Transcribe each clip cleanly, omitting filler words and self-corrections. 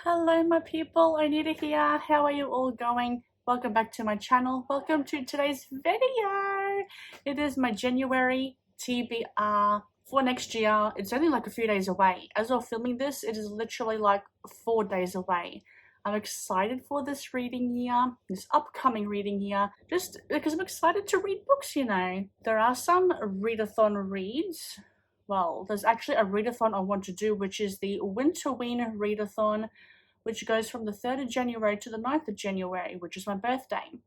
Hello my people, Anita here. How are you all going? Welcome back to my channel. Welcome to today's video. It is my January TBR for next year. It's only like a few days away. As of filming this, it is literally like 4 days away. I'm excited for this reading year, this upcoming reading year, just because I'm excited to read books, you know. There are some read-a-thon reads. Well, there's actually a read-a-thon I want to do, which is the Winterween read-a-thon, which goes from the 3rd of January to the 9th of January, which is my birthday.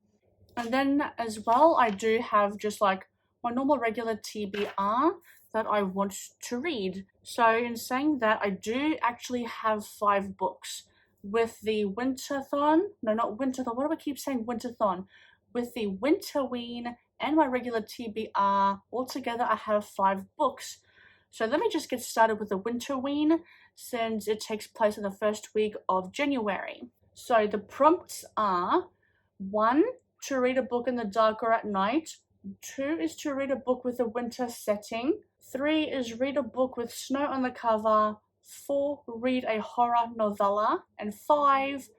And then as well, I do have just like my normal regular TBR that I want to read. So in saying that, I do actually have 5 books with the Winterthon. No, not Winterthon. What do I keep saying? Winterthon. With the Winterween and my regular TBR, altogether I have 5 books. So let me just get started with the Winterween, since it takes place in the first week of January. So the prompts are: 1, to read a book in the dark or at night. 2 is to read a book with a winter setting. 3 is read a book with snow on the cover. 4, read a horror novella. And 5,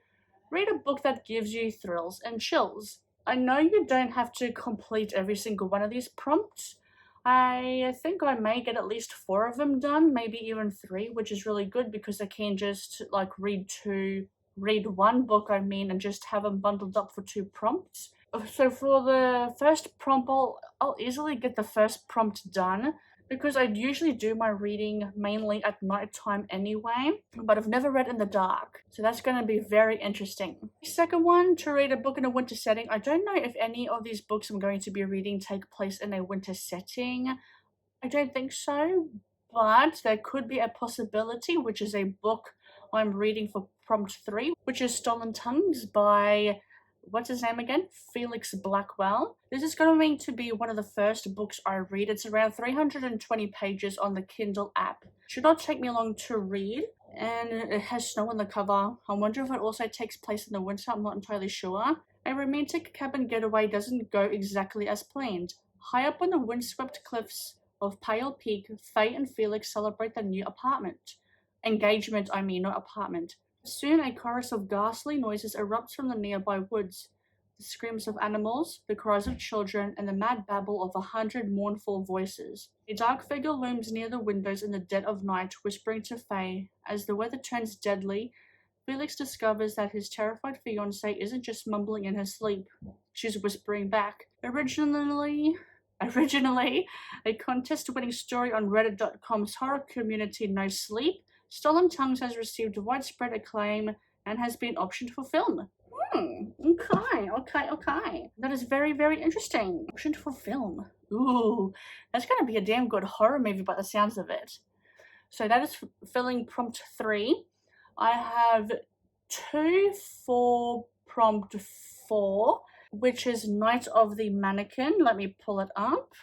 read a book that gives you thrills and chills. I know you don't have to complete every single one of these prompts. I think I may get at least 4 of them done, maybe even 3, which is really good because I can just like read one book, and just have them bundled up for 2 prompts. So for the first prompt, I'll easily get the first prompt done because I usually do my reading mainly at night time anyway, but I've never read in the dark, so that's going to be very interesting. Second one, to read a book in a winter setting. I don't know if any of these books I'm going to be reading take place in a winter setting. I don't think so, but there could be a possibility, which is a book I'm reading for prompt 3, which is Stolen Tongues by, what's his name again? Felix Blackwell. This is going to be one of the first books I read. It's around 320 pages on the Kindle app. Should not take me long to read, and it has snow on the cover. I wonder if it also takes place in the winter. I'm not entirely sure. A romantic cabin getaway doesn't go exactly as planned. High up on the windswept cliffs of Pale Peak, Faye and Felix celebrate their new engagement, not apartment. Soon a chorus of ghastly noises erupts from the nearby woods. The screams of animals, the cries of children, and the mad babble of 100 mournful voices. A dark figure looms near the windows in the dead of night, whispering to Faye. As the weather turns deadly, Felix discovers that his terrified fiancée isn't just mumbling in her sleep. She's whispering back. Originally a contest-winning story on Reddit.com's horror community No Sleep, Stolen Tongues has received widespread acclaim and has been optioned for film. Okay. That is very, very interesting. Optioned for film. Ooh, that's going to be a damn good horror movie by the sounds of it. So that is filling prompt 3. I have 2 for prompt 4, which is Night of the Mannequin. Let me pull it up.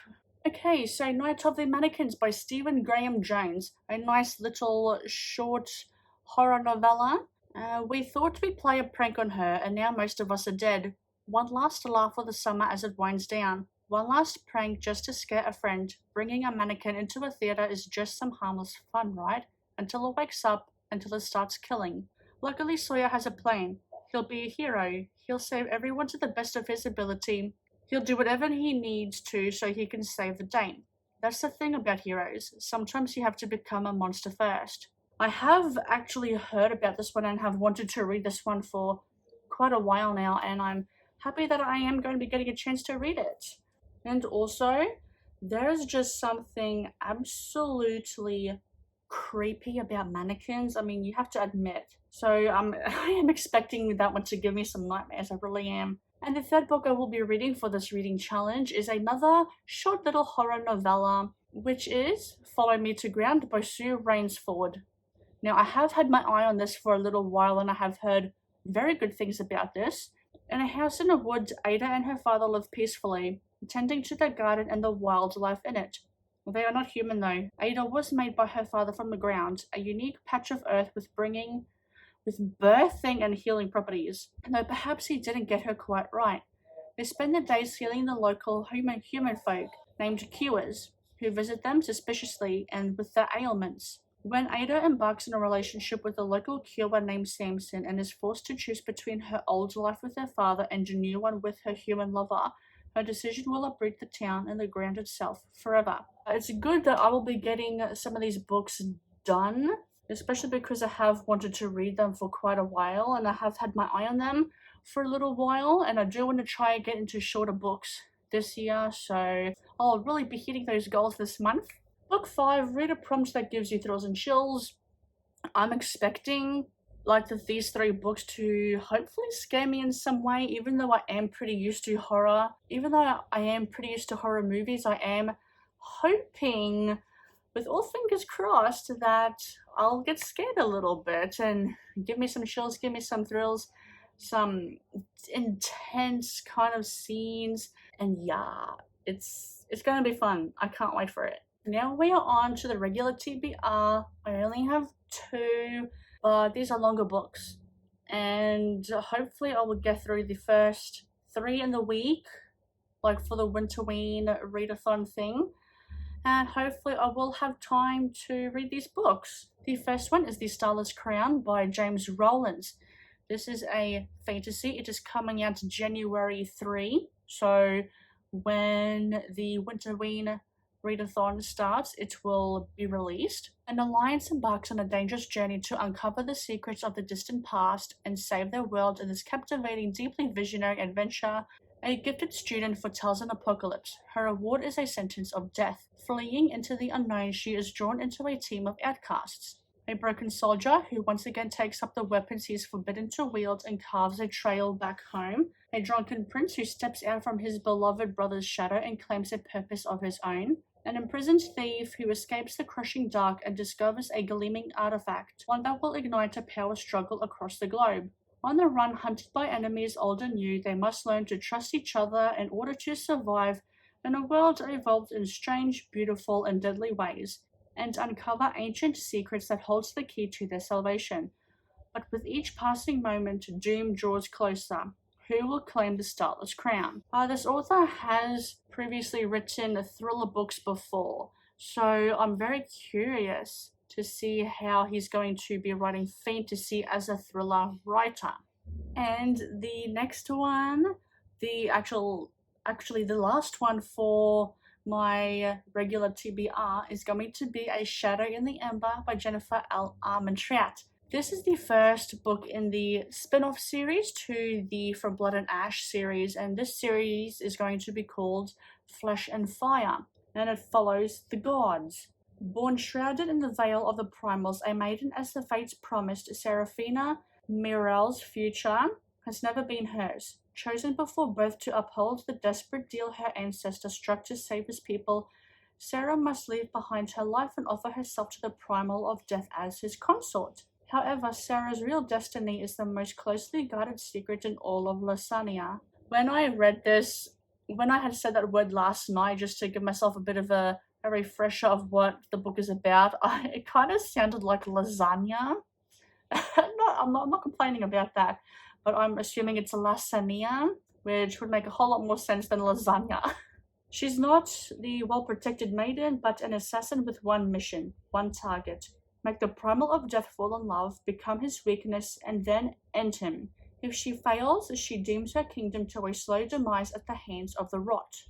Okay, so Night of the Mannequins by Stephen Graham Jones. A nice little short horror novella. We thought we'd play a prank on her, and now most of us are dead. One last laugh for the summer as it winds down. One last prank just to scare a friend. Bringing a mannequin into a theater is just some harmless fun, right? Until it wakes up, until it starts killing. Luckily, Sawyer has a plan. He'll be a hero. He'll save everyone to the best of his ability. He'll do whatever he needs to so he can save the day. That's the thing about heroes. Sometimes you have to become a monster first. I have actually heard about this one and have wanted to read this one for quite a while now, and I'm happy that I am going to be getting a chance to read it. And also, there's just something absolutely creepy about mannequins. You have to admit. So I am expecting that one to give me some nightmares. I really am. And the third book I will be reading for this reading challenge is another short little horror novella, which is Follow Me to Ground by Sue Rainsford. Now, I have had my eye on this for a little while, and I have heard very good things about this. In a house in the woods, Ada and her father live peacefully, tending to their garden and the wildlife in it. They are not human though. Ada was made by her father from the ground, a unique patch of earth with birthing and healing properties. Though perhaps he didn't get her quite right. They spend their days healing the local human folk named Cures, who visit them suspiciously and with their ailments. When Ada embarks on a relationship with a local Kiowa named Samson and is forced to choose between her old life with her father and a new one with her human lover, her decision will uproot the town and the ground itself forever. It's good that I will be getting some of these books done, especially because I have wanted to read them for quite a while and I have had my eye on them for a little while, and I do want to try and get into shorter books this year, so I'll really be hitting those goals this month. Book 5, read a prompt that gives you thrills and chills. I'm expecting these 3 books to hopefully scare me in some way, even though I am pretty used to horror. Even though I am pretty used to horror movies, I am hoping, with all fingers crossed, that I'll get scared a little bit and give me some chills, give me some thrills, some intense kind of scenes, and yeah, it's gonna be fun. I can't wait for it. Now we are on to the regular TBR. I only have 2, but these are longer books, and hopefully I will get through the first 3 in the week, for the Winterween read-a-thon thing, and hopefully I will have time to read these books. The first one is The Starless Crown by James Rowlands. This is a fantasy. It is coming out January 3, so when the Winterween read-a-thon starts, it will be released. An alliance embarks on a dangerous journey to uncover the secrets of the distant past and save their world in this captivating, deeply visionary adventure. A gifted student foretells an apocalypse. Her reward is a sentence of death. Fleeing into the unknown, she is drawn into a team of outcasts. A broken soldier who once again takes up the weapons he is forbidden to wield and carves a trail back home. A drunken prince who steps out from his beloved brother's shadow and claims a purpose of his own. An imprisoned thief who escapes the crushing dark and discovers a gleaming artifact, one that will ignite a power struggle across the globe. On the run, hunted by enemies old and new, they must learn to trust each other in order to survive in a world evolved in strange, beautiful, and deadly ways, and uncover ancient secrets that holds the key to their salvation. But with each passing moment, doom draws closer. Who will claim the Starless Crown? This author has previously written thriller books before, so I'm very curious to see how he's going to be writing fantasy as a thriller writer. And the next one, the last one for my regular TBR, is going to be A Shadow in the Ember by Jennifer L. Armentrout. This is the first book in the spin-off series to the From Blood and Ash series, and this series is going to be called Flesh and Fire, and it follows the gods. Born shrouded in the veil of the primals, a maiden as the fates promised, Seraphina Mirel's future has never been hers. Chosen before birth to uphold the desperate deal her ancestor struck to save his people, Sarah must leave behind her life and offer herself to the primal of death as his consort. However, Sarah's real destiny is the most closely guarded secret in all of Lasania. When I read this, when I had said that word last night, just to give myself a bit of a refresher of what the book is about, it kind of sounded like lasagna. I'm not complaining about that, but I'm assuming it's Lasania, which would make a whole lot more sense than lasagna. She's not the well-protected maiden, but an assassin with one mission, one target. Make the primal of death fall in love, become his weakness, and then end him. If she fails, she dooms her kingdom to a slow demise at the hands of the rot.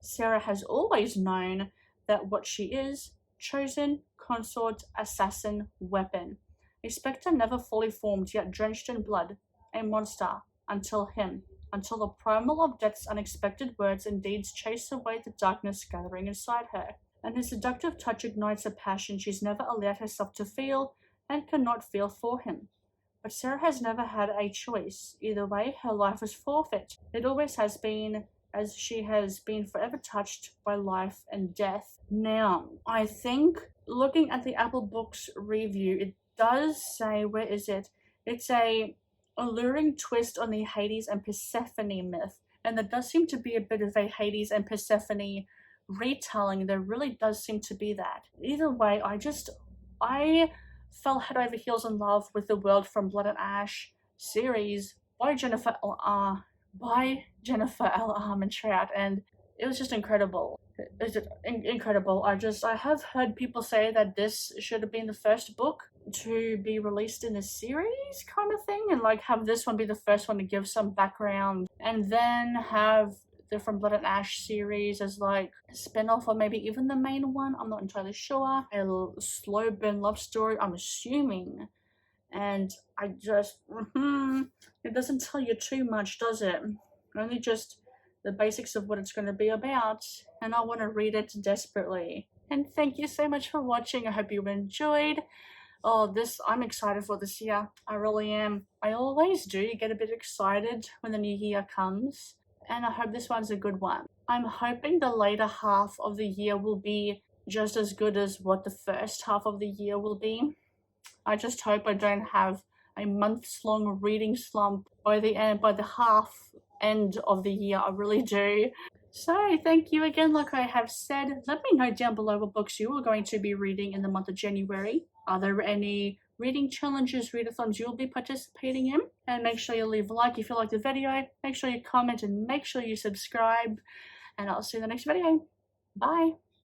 Sarah has always known that what she is, chosen, consort, assassin, weapon. A spectre never fully formed, yet drenched in blood. A monster, until the primal of death's unexpected words and deeds chase away the darkness gathering inside her, and his seductive touch ignites a passion she's never allowed herself to feel and cannot feel for him. But Sarah has never had a choice. Either way, her life is forfeit. It always has been, as she has been forever touched by life and death. Now, I think, looking at the Apple Books review, it does say, where is it? It's a alluring twist on the Hades and Persephone myth, and there does seem to be a bit of a Hades and Persephone retelling. There really does seem to be that. Either way, I fell head over heels in love with the World from Blood and Ash series by Jennifer L. Armentrout, and it was just incredible. is it incredible. I have heard people say that this should have been the first book to be released in a series kind of thing, and like have this one be the first one to give some background, and then have the From Blood and Ash series as like a spin-off, or maybe even the main one. I'm not entirely sure. A slow burn love story, I'm assuming. And I just it doesn't tell you too much, does it? Only just the basics of what it's going to be about, and I want to read it desperately. And thank you so much for watching. I hope you enjoyed. Oh, I'm excited for this year. I really am. I always do get a bit excited when the new year comes, and I hope this one's a good one. I'm hoping the later half of the year will be just as good as what the first half of the year will be. I just hope I don't have a months-long reading slump by the half end of the year. I really do. So thank you again. Like I have said, let me know down below what books you are going to be reading in the month of January. Are there any reading challenges, readathons you'll be participating in? And make sure you leave a like if you like the video. Make sure you comment and make sure you subscribe. And I'll see you in the next video. Bye.